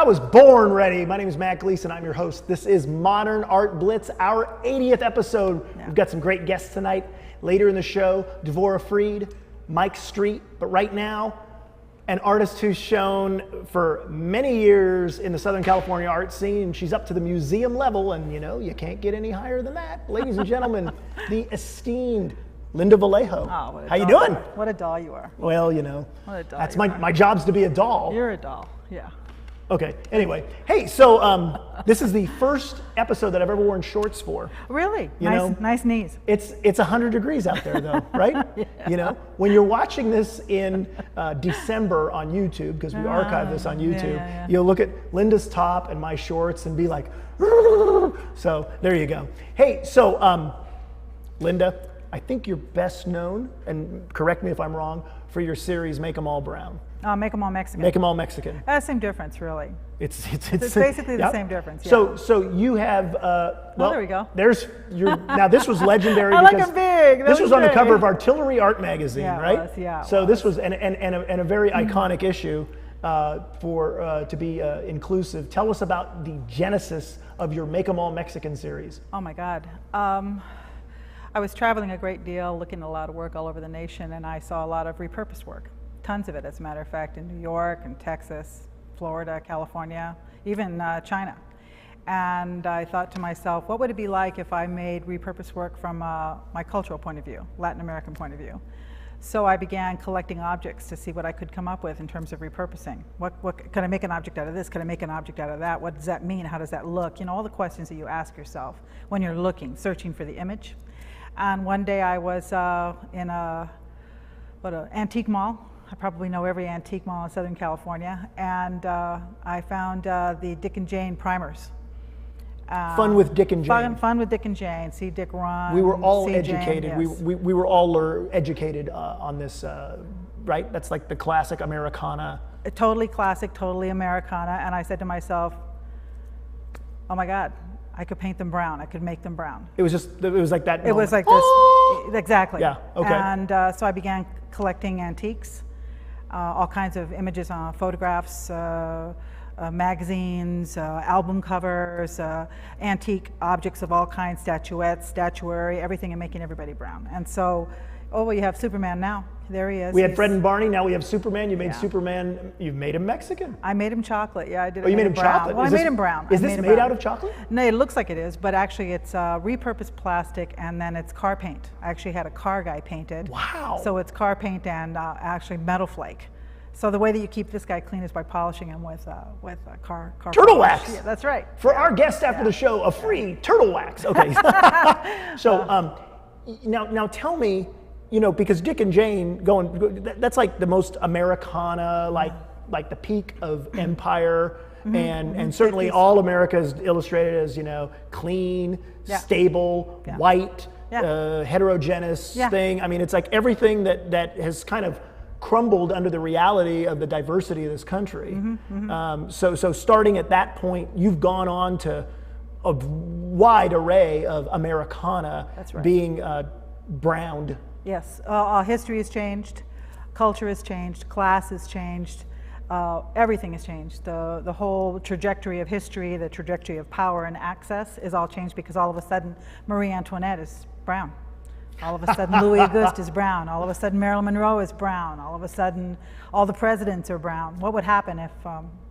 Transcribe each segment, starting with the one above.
I was born ready. My name is Matt Gleason. I'm your host. This is Modern Art Blitz, our 80th episode. Yeah. We've got some great guests tonight. Later in the show, Devora Freed, Mike Street. But right now, an artist who's shown for many years in the Southern California art scene. She's up to the museum level, and you know, you can't get any higher than that. Ladies and gentlemen, the esteemed Linda Vallejo. Oh, what a How you doll doing? What a doll you are. Well, you know, What a doll that's you are. my job's to be a doll. You're a doll, yeah. Okay, anyway. Hey, so this is the first episode that I've ever worn shorts for. Really? You know, nice knees. It's 100 degrees out there though, right? Yeah. You know, when you're watching this in December on YouTube, because we archive this on YouTube, yeah. You'll look at Linda's top and my shorts and be like, so there you go. Hey, so Linda, I think you're best known, and correct me if I'm wrong, for your series Make 'Em All Brown. Make them all Mexican. Make 'Em All Mexican. Same difference, really. It's basically the yep. same difference. Yeah. So you have well, there we go. There's your now. This was legendary I like because them big. this was on the big. cover of Artillery Art magazine, Yeah, it right? was, yeah, it So this was. was and a very iconic issue for to be inclusive. Tell us about the genesis of your Make 'Em All Mexican series. Oh my God. I was traveling a great deal, looking at a lot of work all over the nation, and I saw a lot of repurposed work. Tons of it, as a matter of fact, in New York and Texas, Florida, California, even China. And I thought to myself, what would it be like if I made repurposed work from my cultural point of view, Latin American point of view? So I began collecting objects to see what I could come up with in terms of repurposing. What could I make an object out of this? Could I make an object out of that? What does that mean? How does that look? You know, all the questions that you ask yourself when you're looking, searching for the image. And one day I was in an antique mall. I probably know every antique mall in Southern California, and I found the Dick and Jane primers. Fun with Dick and Jane. Fun with Dick and Jane. See Dick run. We were all see educated. Jane, yes. We were all educated on this, right? That's like the classic Americana. Totally classic, totally Americana. And I said to myself, "Oh my God, I could paint them brown. I could make them brown." It was like that. It was like oh! this, exactly. Yeah. Okay. And so I began collecting antiques. All kinds of images on photographs, magazines, album covers, antique objects of all kinds, statuettes, statuary, everything, and making everybody brown. And so, well, you have Superman now. There he is. We had Fred and Barney, now we have Superman. You made Yeah. Superman, you've made him Mexican. I made him chocolate, yeah, I did. Oh, you made him brown. chocolate? Well, I made him brown. Is I this him made brown. out of chocolate? No, it looks like it is, but actually it's repurposed plastic, and then it's car paint. I actually had a car guy painted. Wow. So it's car paint and actually metal flake. So the way that you keep this guy clean is by polishing him with car Turtle polish. wax. Yeah, that's right. For our guests after the show, a free turtle wax. Okay. So now tell me, you know, because Dick and Jane that's like the most Americana, like the peak of empire, and certainly 50s. all America is illustrated as, you know, clean, stable, white, heterogeneous thing. I mean, it's like everything that has kind of crumbled under the reality of the diversity of this country. So starting at that point, you've gone on to a wide array of Americana being browned. Yes, history has changed, culture has changed, class has changed, everything has changed. The whole trajectory of history, the trajectory of power and access is all changed because all of a sudden Marie Antoinette is brown. All of a sudden Louis Auguste is brown. All of a sudden Marilyn Monroe is brown. All of a sudden all the presidents are brown. What would happen if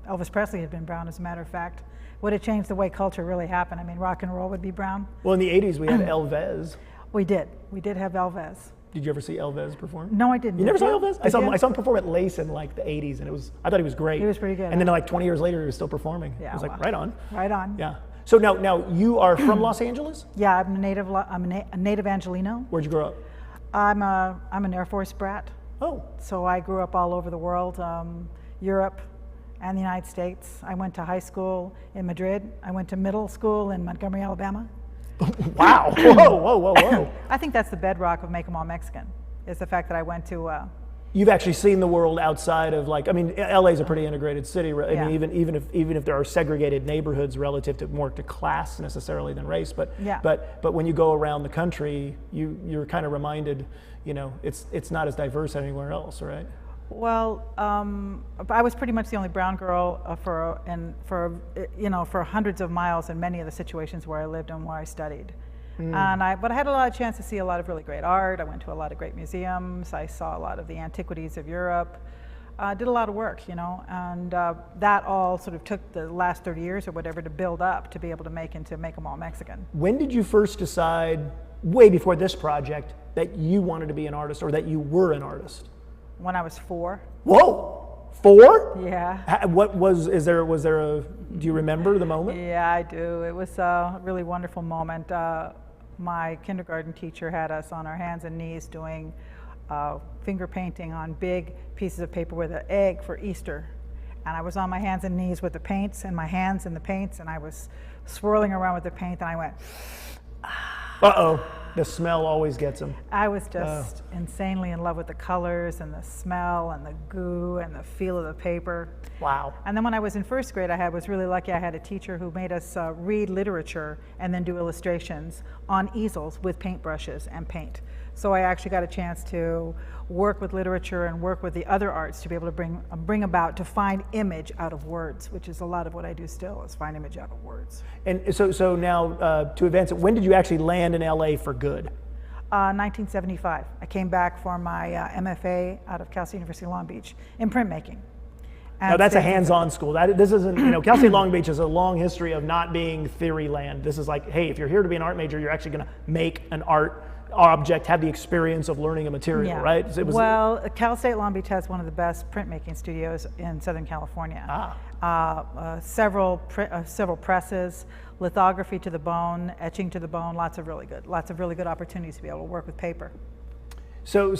Elvis Presley had been brown, as a matter of fact? Would it change the way culture really happened? I mean, rock and roll would be brown. Well, in the 80s we had Elvis. We did have Elvis. Did you ever see Elvis perform? No, I didn't. You never saw Elvis? I saw him perform at Lace in like the 80s, and I thought he was great. He was pretty good. And then like 20 years later, he was still performing. Yeah, I was like, wow. right on. Right on. Yeah. So now you are from Los Angeles? Yeah, I'm a native Angelino. Where'd you grow up? I'm an Air Force brat. Oh. So I grew up all over the world, Europe and the United States. I went to high school in Madrid. I went to middle school in Montgomery, Alabama. Wow. Whoa. I think that's the bedrock of Make 'Em All Mexican, is the fact that I went to... You've actually seen the world outside of, like, I mean, LA is a pretty integrated city. Right? I mean, even if there are segregated neighborhoods relative to more to class necessarily than race, but when you go around the country, you're kind of reminded, you know, it's not as diverse anywhere else, right? Well, I was pretty much the only brown girl for hundreds of miles in many of the situations where I lived and where I studied. But I had a lot of chance to see a lot of really great art. I went to a lot of great museums. I saw a lot of the antiquities of Europe. Did a lot of work, and that all sort of took the last 30 years or whatever to build up to be able to make them all Mexican. When did you first decide, way before this project, that you wanted to be an artist or that you were an artist? When I was 4. Whoa, 4? Yeah. Do you remember the moment? Yeah, I do. It was a really wonderful moment. My kindergarten teacher had us on our hands and knees doing finger painting on big pieces of paper with an egg for Easter. And I was on my hands and knees with the paints and my hands in the paints, and I was swirling around with the paint, and I went, uh-oh. The smell always gets them. I was just insanely in love with the colors and the smell and the goo and the feel of the paper. Wow. And then when I was in first grade, I was really lucky. I had a teacher who made us read literature and then do illustrations on easels with paintbrushes and paint. So I actually got a chance to work with literature and work with the other arts to be able to bring about, to find image out of words, which is a lot of what I do still, is find image out of words. And so now, to advance it, when did you actually land in LA for good? 1975. I came back for my MFA out of Cal State University Long Beach in printmaking. Now that's a hands-on school. This isn't, Cal State Long Beach has a long history of not being theory land. This is like, hey, if you're here to be an art major, you're actually going to make an art object, have the experience of learning a material, right? Well, Cal State Long Beach has one of the best printmaking studios in Southern California. Several presses, lithography to the bone, etching to the bone, lots of really good opportunities to be able to work with paper. So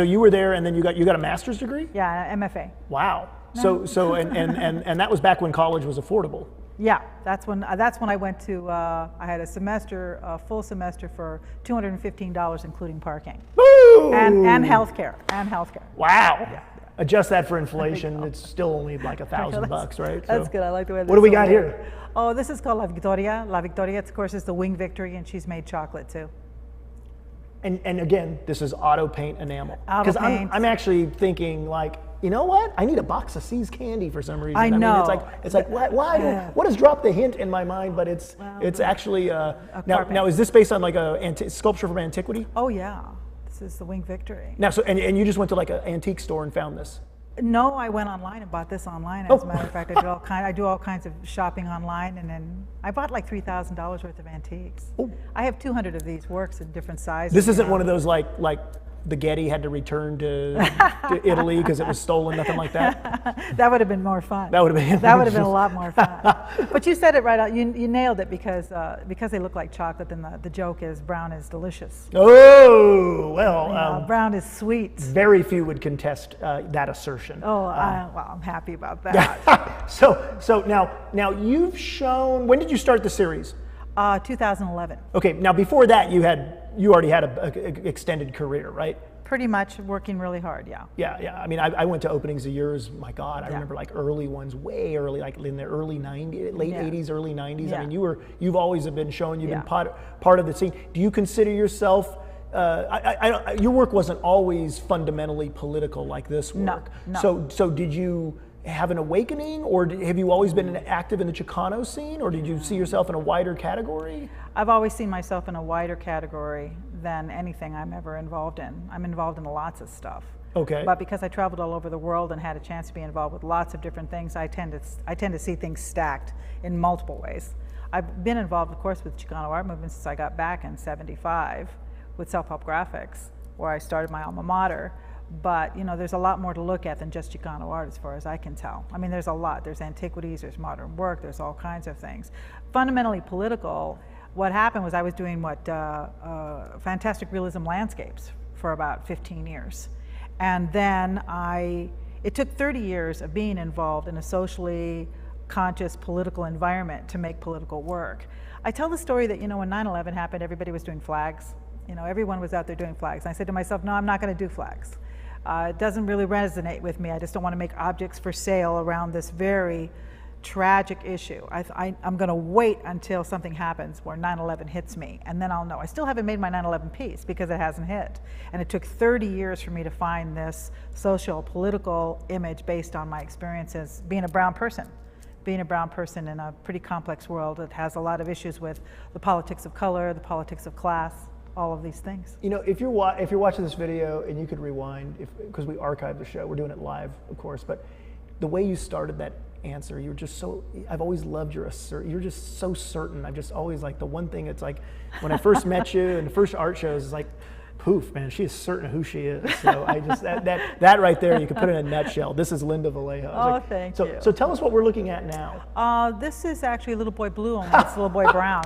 you were there, and then you got a master's degree? Yeah, MFA. Wow. So and that was back when college was affordable. Yeah, that's when I went to. I had a full semester for $215, including parking. Woo! And healthcare. Wow. Yeah. Adjust that for inflation. It's still only like $1,000, right? That's good. I like the way. What do we got here? Oh, this is called La Victoria. La Victoria, of course, is the Winged Victory, and she's made chocolate too. And again, this is auto paint enamel. Because I'm actually thinking, like, you know what? I need a box of See's candy for some reason. I know. Mean, it's like why? Yeah. What has dropped the hint in my mind? But it's actually now is this based on like a sculpture from antiquity? Oh yeah, this is the Winged Victory. Now, so and you just went to like an antique store and found this? No, I went online and bought this online. As a matter of fact, I do all kinds of shopping online, and then I bought like $3,000 worth of antiques. Ooh. I have 200 of these works in different sizes. This isn't one of those like the Getty had to return to Italy because it was stolen, nothing like that? That would have been more fun. That would have been a lot more fun. But you said it right out. You nailed it because they look like chocolate, then the joke is brown is delicious. Oh, well. Brown is sweet. Very few would contest that assertion. Oh, I'm happy about that. So now you've shown, when did you start the series? 2011. Okay, now before that you already had an extended career, right? Pretty much working really hard, yeah. Yeah. I mean, I went to openings of yours, my God, I remember like early ones, way early, like in the early 90s, late 80s, early 90s. Yeah. I mean, you've always been shown, you've been part of the scene. Do you consider yourself, your work wasn't always fundamentally political like this work. No. So did you have an awakening, or have you always been active in the Chicano scene, or did you see yourself in a wider category? I've always seen myself in a wider category than anything I'm ever involved in. I'm involved in lots of stuff. Okay. But because I traveled all over the world and had a chance to be involved with lots of different things, I tend to see things stacked in multiple ways. I've been involved, of course, with Chicano art movement since I got back in '75 with self-help graphics, where I started my alma mater. But there's a lot more to look at than just Chicano art, as far as I can tell. I mean, there's a lot. There's antiquities, there's modern work, there's all kinds of things. Fundamentally political, what happened was I was doing fantastic realism landscapes for about 15 years. And then it took 30 years of being involved in a socially conscious political environment to make political work. I tell the story that, when 9/11 happened, everybody was doing flags. Everyone was out there doing flags. And I said to myself, no, I'm not going to do flags. It doesn't really resonate with me. I just don't want to make objects for sale around this very tragic issue. I'm going to wait until something happens where 9/11 hits me, and then I'll know. I still haven't made my 9/11 piece because it hasn't hit. And it took 30 years for me to find this social, political image based on my experiences being a brown person. Being a brown person in a pretty complex world that has a lot of issues with the politics of color, the politics of class, all of these things. You know, if you're watching this video and you could rewind, because we archived the show, we're doing it live, of course, but the way you started that answer, you're just so, I've always loved you're just so certain. I've just always like the one thing, it's like when I first met you and the first art shows, it's like, poof, man, she is certain of who she is. So I just, that right there, you could put in a nutshell. This is Linda Vallejo. Oh, thank you. So tell us what we're looking at now. This is actually a little boy blue, only it's a little boy brown.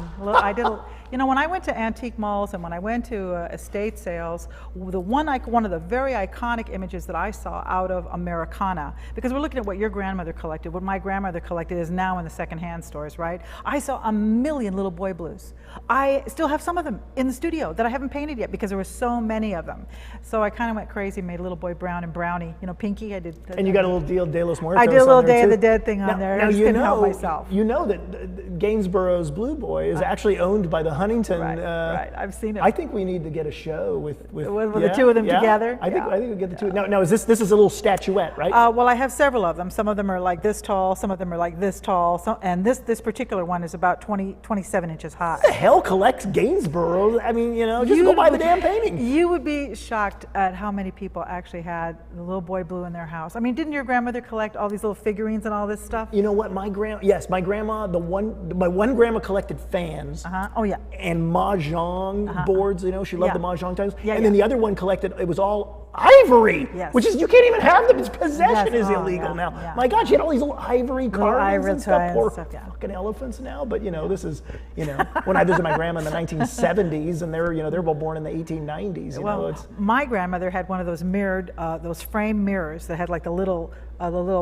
You know, when I went to antique malls and when I went to estate sales, one of the very iconic images that I saw out of Americana, because we're looking at what your grandmother collected, what my grandmother collected is now in the secondhand stores, right? I saw a million little boy blues. I still have some of them in the studio that I haven't painted yet because there were so many of them. So I kind of went crazy, made a little boy brown and brownie, you know, Pinky. I did. And you got a little Dia de los Muertos. I did a little Day of the Dead thing on there. Now I just couldn't help myself. You know that Gainsborough's Blue Boy is actually owned by the Huntington. Right, I've seen it. I think we need to get a show with the two of them together. I think we get the two. Now is this is a little statuette, right? Well, I have several of them. Some of them are like this tall. Some of them are like this tall. And this particular one is about 27 inches high. Who the hell collects Gainsborough? I mean, you know, just go buy the damn painting. You would be shocked at how many people actually had the little boy blue in their house. I mean, didn't your grandmother collect all these little figurines and all this stuff? You know what, my grandma, my one grandma collected fans. Oh yeah. And mahjong boards. You know, she loved the mahjong times. Yeah, and then the other one collected. It was all ivory, which is you can't even have them. Its possession is illegal now. Yeah. My God, she had all these little ivory carvings and stuff. Poor fucking elephants now. But you know, this is when I visited my grandma in the 1970s, and they're both born in the 1890s. My grandmother had one of those mirrored, those frame mirrors that had like the little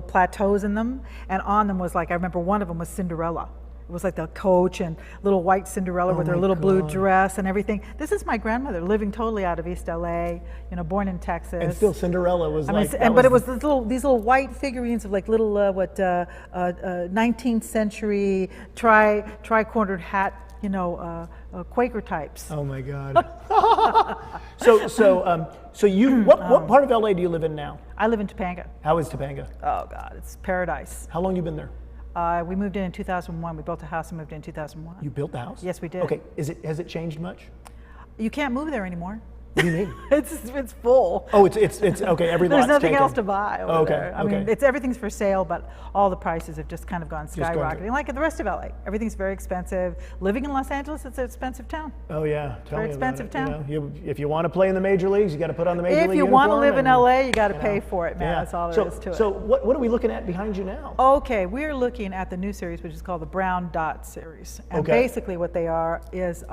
plateaus in them, and on them was like, I remember one of them was Cinderella. It was like the coach and little white Cinderella with her little blue dress and everything. This is my grandmother living totally out of East LA, you know, born in Texas. And still Cinderella was but it was these little white figurines of like little 19th century tri-cornered hat, you know, Quaker types. Oh my God. So you, what part of LA do you live in now? I live in Topanga. How is Topanga? Oh God, it's paradise. How long you been there? We moved in 2001. We built a house and moved in 2001. You built the house? Yes, we did. Okay, has it changed much? You can't move there anymore. What do you mean? It's full. Oh, it's okay. Every lot's There's nothing taken. else to buy over there. I mean, everything's for sale, but all the prices have just kind of gone skyrocketing. Like the rest of LA, everything's very expensive. Living in Los Angeles, it's an expensive town. Oh yeah, very expensive town. You know, if you want to play in the major leagues, you got to put on the major league uniform. If you want to live in LA, you got to pay for it, man. That's all there is to it. So what are we looking at behind you now? Okay, we're looking at the new series, which is called the Brown Dot series, and basically what they are is.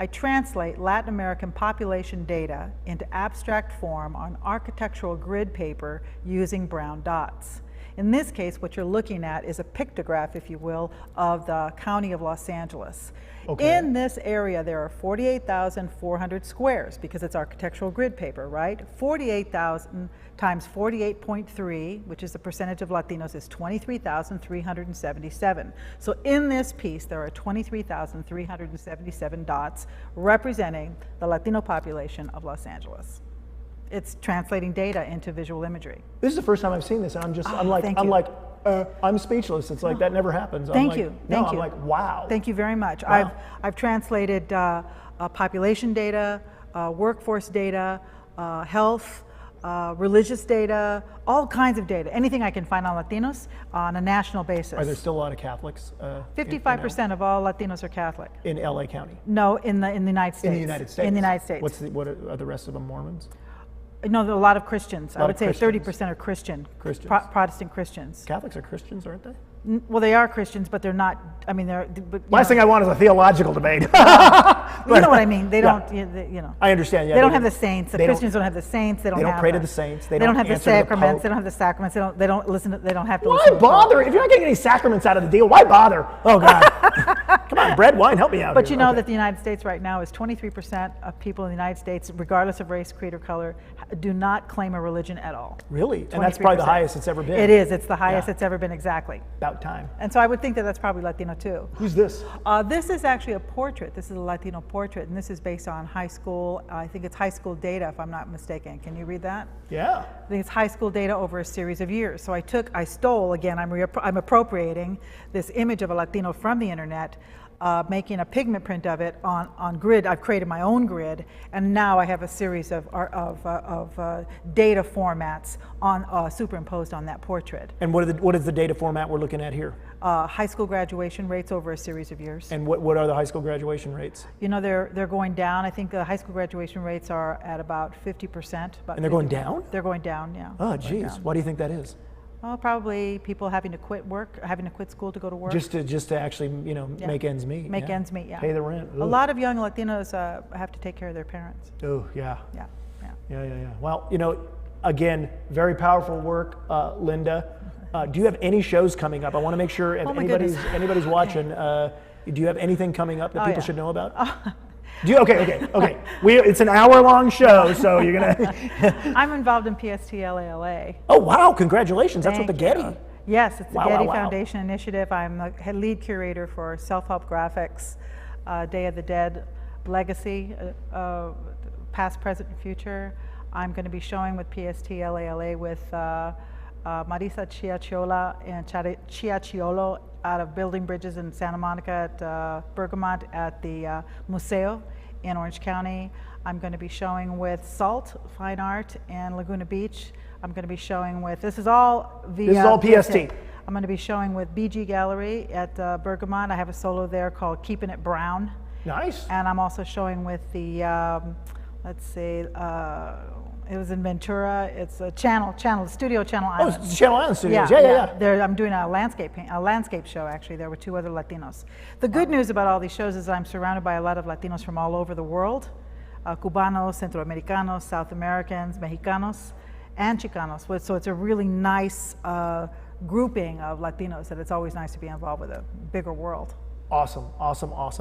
I translate Latin American population data into abstract form on architectural grid paper using brown dots. In this case, what you're looking at is a pictograph, if you will, of the county of Los Angeles. Okay. In this area, there are 48,400 squares because it's architectural grid paper, right? 48,000 times 48.3, which is the percentage of Latinos, is 23,377. So in this piece, there are 23,377 dots representing the Latino population of Los Angeles. It's translating data into visual imagery. This is the first time I've seen this, and I'm speechless. It's like that never happens. Thank you. I'm like, wow. Thank you very much. Wow. I've translated population data, workforce data, health, religious data, all kinds of data, anything I can find on Latinos on a national basis. Are there still a lot of Catholics? 55% of all Latinos are Catholic. In LA County? No, in the United States. In the United States? In the United States. What are the rest of them Mormons? No, there are a lot of Christians. I would say 30% are Christian. Protestant Christians. Catholics are Christians, aren't they? Well, they are Christians, but they're not. I mean, they're. Last thing I want is a theological debate. You know what I mean? They don't. You know. I understand. Yeah, they don't have the saints. The Christians don't have the saints. They don't pray to the saints. They don't have the sacraments. They don't have the sacraments. They don't listen. They don't have to. Why bother? If you're not getting any sacraments out of the deal, why bother? Oh God! Come on, bread, wine, help me out. But you know that the United States right now is 23% of people in the United States, regardless of race, creed, or color, do not claim a religion at all. Really? And that's probably the highest it's ever been. It is. It's the highest it's ever been, exactly. About time. And so I would think that that's probably Latino too. Who's this? This is actually a portrait. This is a Latino portrait, and this is based on high school, I think it's high school data if I'm not mistaken. Can you read that? Yeah. I think it's high school data over a series of years. So I stole, again, I'm appropriating this image of a Latino from the internet, making a pigment print of it on grid. I've created my own grid, and now I have a series of data formats superimposed on that portrait. And what is the data format we're looking at here? High school graduation rates over a series of years. And what are the high school graduation rates? You know, they're going down. I think the high school graduation rates are at about 50%. And they're going down? They're going down, yeah. Oh, geez. Why do you think that is? Well, probably people having to quit work, having to quit school to go to work. Just to actually, make ends meet. Make ends meet, yeah. Pay the rent. Ooh. A lot of young Latinos have to take care of their parents. Oh, yeah. Yeah. Well, again, very powerful work, Linda. Do you have any shows coming up? I want to make sure if anybody's watching, do you have anything coming up that people should know about? Do you? Okay. It's an hour-long show, so you're gonna. I'm involved in PST-LA. Oh wow! Congratulations! That's with the Getty. Yes, it's the Getty Foundation initiative. I'm the lead curator for self-help graphics, Day of the Dead, Legacy, Past, Present, and Future. I'm going to be showing with PST-LA with Marisa Chiacciolo out of Building Bridges in Santa Monica at Bergamot at the Museo in Orange County. I'm going to be showing with SALT Fine Art in Laguna Beach. I'm going to be showing with, this is all PST. I'm going to be showing with BG Gallery at Bergamot. I have a solo there called Keeping It Brown. Nice. And I'm also showing with the, it was in Ventura. It's a Studio Channel Island. Oh, it's Channel Island Studios. Yeah. I'm doing a landscape show, actually. There were 2 other Latinos. The good news about all these shows is I'm surrounded by a lot of Latinos from all over the world. Cubanos, Centroamericanos, South Americans, Mexicanos, and Chicanos. So it's a really nice grouping of Latinos that it's always nice to be involved with a bigger world. Awesome.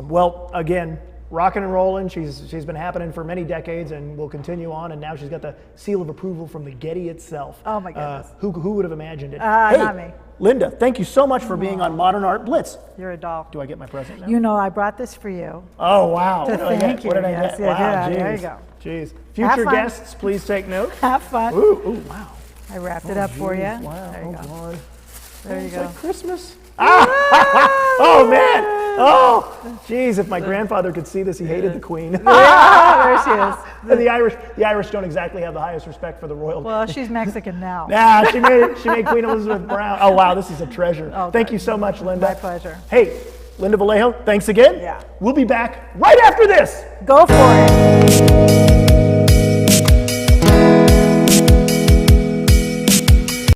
Well, again, rocking and rolling. She's been happening for many decades and will continue on. And now she's got the seal of approval from the Getty itself. Oh my goodness. Who would have imagined it? Not me. Linda, thank you so much for being on Modern Art Blitz. You're a doll. Do I get my present now? You know, I brought this for you. Oh, wow. Thank you. What did I get? Wow, there you go. Jeez. Future guests, please take note. Have fun. Ooh, wow. I wrapped it up for you. Wow. There you go. Lord. There you go. It's like Christmas. Oh, man. Oh, geez, if my grandfather could see this, he hated the Queen. There she is. The Irish don't exactly have the highest respect for the royal. Well, she's Mexican now. Nah, she made Queen Elizabeth Brown. Oh, wow, this is a treasure. Oh, Thank you so much, Linda. My pleasure. Hey, Linda Vallejo, thanks again. Yeah. We'll be back right after this. Go for it.